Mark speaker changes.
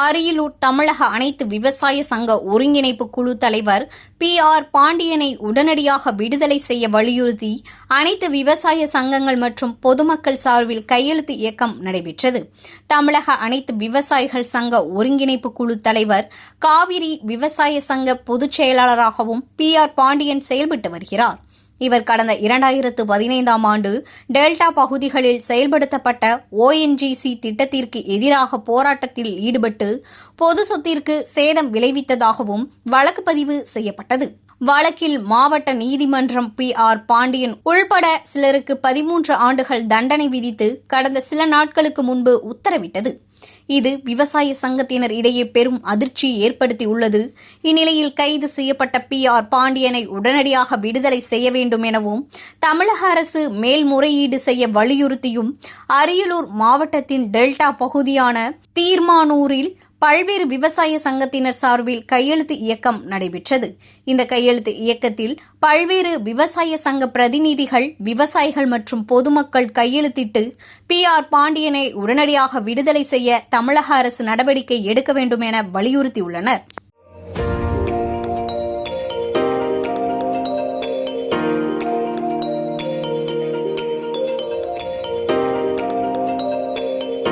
Speaker 1: அரியலூர் தமிழக அனைத்து விவசாய சங்க ஒருங்கிணைப்பு குழு தலைவர் PR பாண்டியனை உடனடியாக விடுதலை செய்ய வலியுறுத்தி அனைத்து விவசாய சங்கங்கள் மற்றும் பொதுமக்கள் சார்பில் கையெழுத்து இயக்கம் நடைபெற்றது. தமிழக அனைத்து விவசாயிகள் சங்க ஒருங்கிணைப்பு குழு தலைவர், காவிரி விவசாய சங்க பொதுச் செயலாளராகவும் PR பாண்டியன் செயல்பட்டு வருகிறார். இவர் கடந்த 2015ஆம் ஆண்டு டெல்டா பகுதிகளில் செயல்படுத்தப்பட்ட ONGC திட்டத்திற்கு எதிராக போராட்டத்தில் ஈடுபட்டு பொது சொத்திற்கு சேதம் விளைவித்ததாகவும் வழக்கு பதிவு செய்யப்பட்டது. வழக்கில் மாவட்ட நீதிமன்றம் PR பாண்டியன் உள்பட சிலருக்கு 13 ஆண்டுகள் தண்டனை விதித்து கடந்த சில நாட்களுக்கு முன்பு உத்தரவிட்டது. இது விவசாய சங்கத்தினர் இடையே பெரும் அதிர்ச்சி ஏற்படுத்தியுள்ளது. இந்நிலையில் கைது செய்யப்பட்ட PR பாண்டியனை உடனடியாக விடுதலை செய்ய வேண்டும் எனவும் தமிழக அரசு மேல்முறையீடு செய்ய வலியுறுத்தியும் அரியலூர் மாவட்டத்தின் டெல்டா பகுதியான தீர்மானூரில் பல்வேறு விவசாய சங்கத்தினர் சார்பில் கையெழுத்து இயக்கம் நடைபெற்றது. இந்த கையெழுத்து இயக்கத்தில் பல்வேறு விவசாய சங்க பிரதிநிதிகள், விவசாயிகள் மற்றும் பொதுமக்கள் கையெழுத்திட்டு PR பாண்டியனை உடனடியாக விடுதலை செய்ய தமிழக அரசு நடவடிக்கை எடுக்க வேண்டும் என வலியுறுத்தியுள்ளனர்.